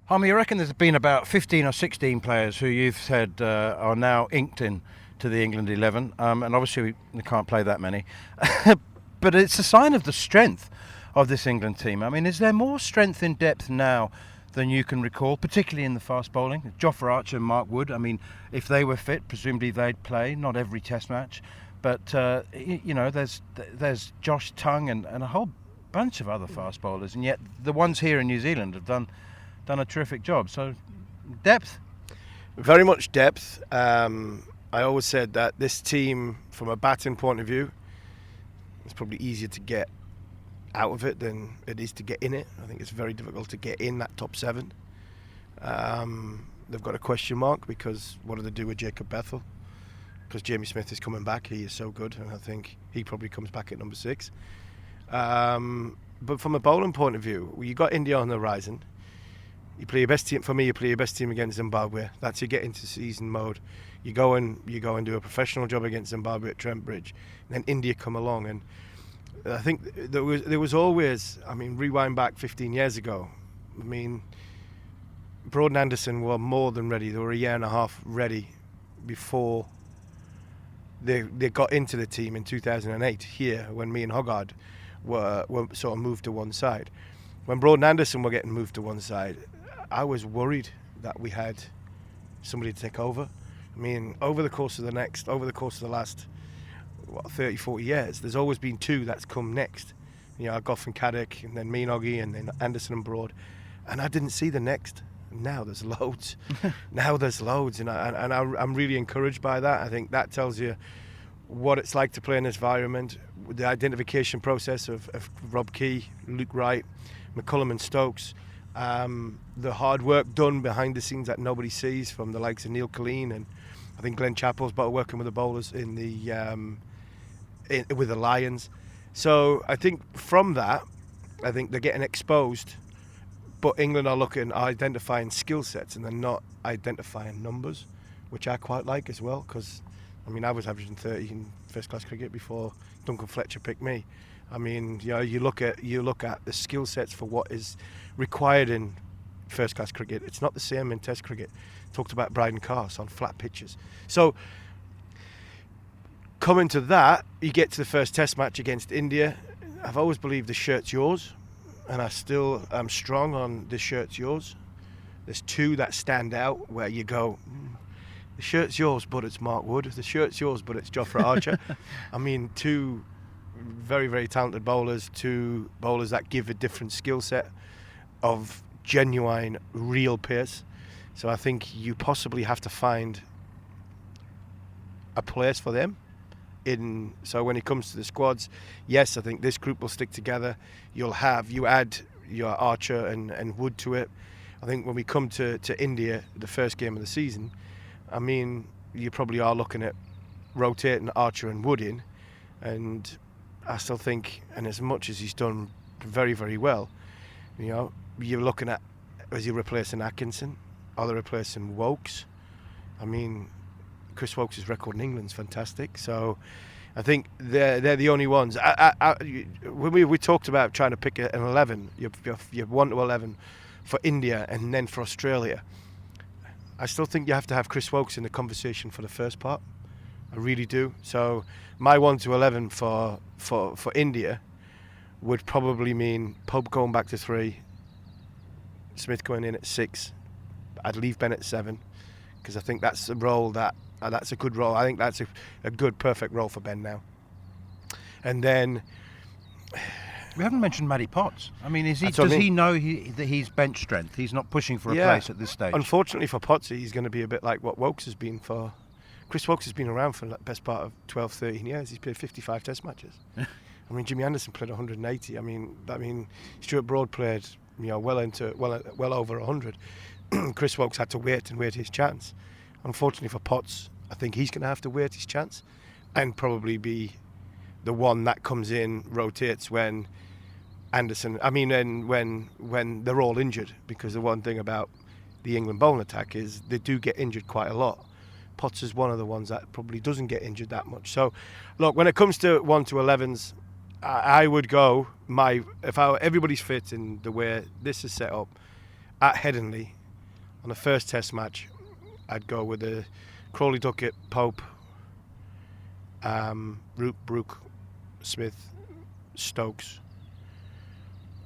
Harmy, you reckon there's been about 15 or 16 players who you've said are now inked in to the England 11, and obviously we can't play that many, but it's a sign of the strength of this England team. I mean, is there more strength in depth now than you can recall, particularly in the fast bowling? Jofra Archer and Mark Wood, I mean, if they were fit, presumably they'd play, not every test match, but there's Josh Tongue and a whole bunch of other fast bowlers, and yet the ones here in New Zealand have done a terrific job. So depth, very much depth. I always said that this team, from a batting point of view, it's probably easier to get out of it than it is to get in it. I think it's very difficult to get in that top 7. They've got a question mark because what do they do with Jacob Bethel? Because Jamie Smith is coming back. He is so good, and I think he probably comes back at number 6. But from a bowling point of view, you got India on the horizon. You play your best team. For me, you play your best team against Zimbabwe. That's you get into season mode. You go and do a professional job against Zimbabwe at Trent Bridge, and then India come along. And I think there was always. I mean, rewind back 15 years ago. I mean, Broad and Anderson were more than ready. They were a year and a half ready before they got into the team in 2008. Here, when me and Hoggard were sort of moved to one side. When Broad and Anderson were getting moved to one side, I was worried that we had somebody to take over. I mean, over the course of the last 30, 40 years, there's always been 2 that's come next. You know, Goff and Caddick, and then me and Oggy, and then Anderson and Broad. And I didn't see the next. Now there's loads. And I'm really encouraged by that. I think that tells you what it's like to play in this environment. The identification process of Rob Key, Luke Wright, McCullum and Stokes. The hard work done behind the scenes that nobody sees from the likes of Neil Colleen, and I think Glenn Chappell's working with the bowlers in with the Lions. So I think from that, I think they're getting exposed, but England are identifying skill sets and they're not identifying numbers, which I quite like as well, because I mean I was averaging 30 in first class cricket before Duncan Fletcher picked me. I mean, you know, you look at the skill sets for what is required in first class cricket. It's not the same in Test cricket. Talked about Bryden Carse on flat pitches. So coming to that, you get to the first Test match against India. I've always believed the shirt's yours, and I still am strong on the shirt's yours. There's 2 that stand out where you go, the shirt's yours, but it's Mark Wood. The shirt's yours, but it's Jofra Archer. I mean, 2 very, very talented bowlers, 2 bowlers that give a different skill set of genuine, real pace. So I think you possibly have to find a place for them. So when it comes to the squads, yes, I think this group will stick together. You add your Archer and Wood to it. I think when we come to India, the first game of the season, I mean, you probably are looking at rotating Archer and Wood in, and I still think, and as much as he's done very, very well, you know, you're looking at, is he replacing Atkinson? Are they replacing Wokes? I mean, Chris Wokes' record in England's fantastic. So I think they're the only ones. When we talked about trying to pick an 11, you have 1 to 11 for India and then for Australia. I still think you have to have Chris Wokes in the conversation for the first part. I really do. So my 1 to 11 for India would probably mean Pope going back to 3, Smith going in at 6. I'd leave Ben at 7 because I think that's a role that's a good role. I think that's a good, perfect role for Ben now. And then we haven't mentioned Matty Potts. I mean, does he know that he's bench strength? He's not pushing for a place at this stage. Unfortunately for Potts, he's going to be a bit like what Wokes has been for. Chris Wokes has been around for the best part of 12, 13 years. He's played 55 Test matches. I mean, Jimmy Anderson played 180. I mean, Stuart Broad played, you know, well over 100. Chris Wokes had to wait his chance. Unfortunately for Potts, I think he's going to have to wait his chance and probably be the one that comes in, rotates when Anderson. I mean, and when they're all injured, because the one thing about the England bowling attack is they do get injured quite a lot. Potts is one of the ones that probably doesn't get injured that much. So, look, when it comes to 1 to 11s, I would go everybody's fit in the way this is set up at Headingley. On the first Test match, I'd go with the Crawley, Duckett, Pope, Root, Brook, Smith, Stokes.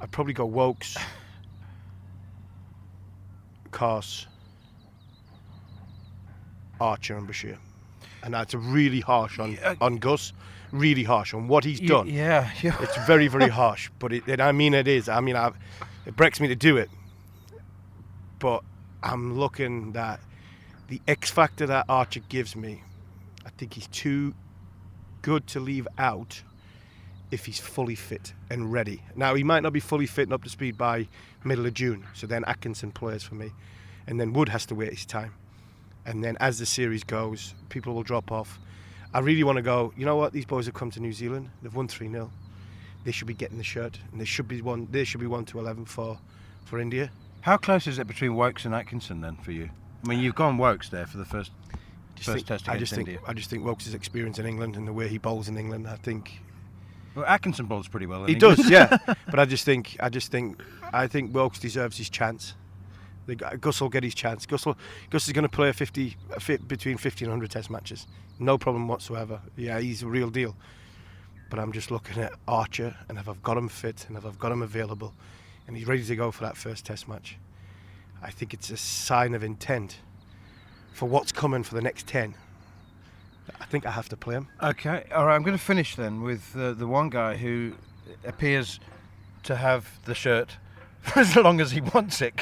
I'd probably go Wokes, Carse, Archer and Bashir. And that's really harsh on Gus, really harsh on what he's done. Yeah. It's very, very harsh, but it is. It breaks me to do it. But I'm looking that the X factor that Archer gives me, I think he's too good to leave out if he's fully fit and ready. Now, he might not be fully fit and up to speed by middle of June, so then Atkinson plays for me. And then Wood has to wait his time. And then as the series goes, people will drop off. I really want to go, you know what, these boys have come to New Zealand, they've won 3-0. They should be getting the shirt, and there should be 1-11 for India. How close is it between Wokes and Atkinson then for you? I mean, you've gone Wokes there for the first test against India. I just think Wokes' experience in England and the way he bowls in England, I think. Well, Atkinson bowls pretty well. He does, yeah. But I think Wokes deserves his chance. Gus will get his chance. Gus is going to play between 50 and 100 Test matches, no problem whatsoever. Yeah, he's a real deal. But I'm just looking at Archer, and if I've got him fit and if I've got him available, and he's ready to go for that first Test match, I think it's a sign of intent for what's coming for the next 10. I think I have to play him. Okay, all right. I'm going to finish then with the one guy who appears to have the shirt for as long as he wants it,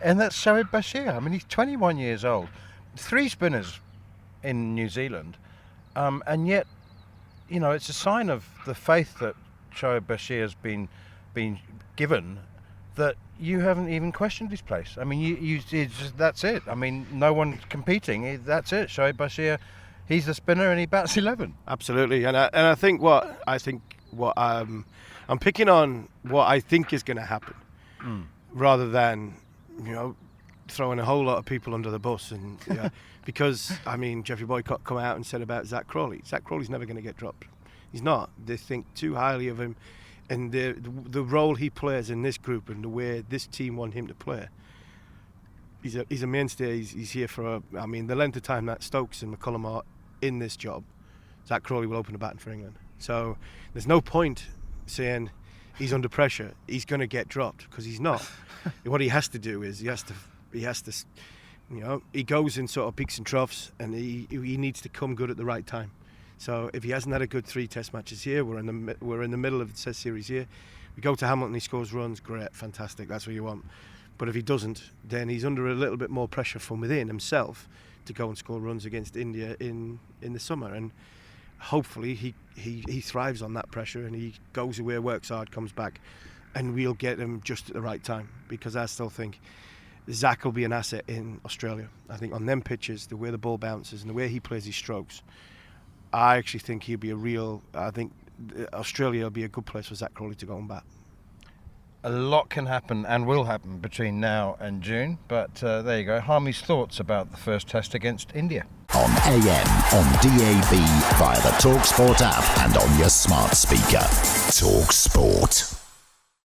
and that's Shoaib Bashir. I mean, he's 21 years old, 3 spinners in New Zealand, and yet, you know, it's a sign of the faith that Shoaib Bashir has been given that you haven't even questioned his place. I mean, that's it. I mean, no one competing. That's it. Shoaib Bashir, he's the spinner and he bats 11. Absolutely, and I think I'm picking on what I think is going to happen. Rather than, throwing a whole lot of people under the bus. And because, I mean, Jeffrey Boycott come out and said about Zach Crawley. Zach Crawley's never going to get dropped. He's not. They think too highly of him. And the role he plays in this group and the way this team want him to play, he's a mainstay. He's here for, the length of time that Stokes and McCullum are in this job, Zach Crawley will open the batting for England. So there's no point saying he's under pressure, he's going to get dropped, because he's not. What he has to do is he has to, he goes in sort of peaks and troughs, and he needs to come good at the right time. So if he hasn't had a good 3 Test matches here, we're in the middle of the Test series here. We go to Hamilton, he scores runs, great, fantastic, that's what you want. But if he doesn't, then he's under a little bit more pressure from within himself to go and score runs against India in the summer. And hopefully he thrives on that pressure, and he goes away, works hard, comes back, and we'll get him just at the right time, because I still think Zach will be an asset in Australia. I think on them pitches, the way the ball bounces and the way he plays his strokes, I actually think he'll be I think Australia will be a good place for Zach Crawley to go and bat. A lot can happen and will happen between now and June, but there you go. Harmy's thoughts about the first Test against India. On AM, on DAB, via the talkSPORT app and on your smart speaker. talkSPORT.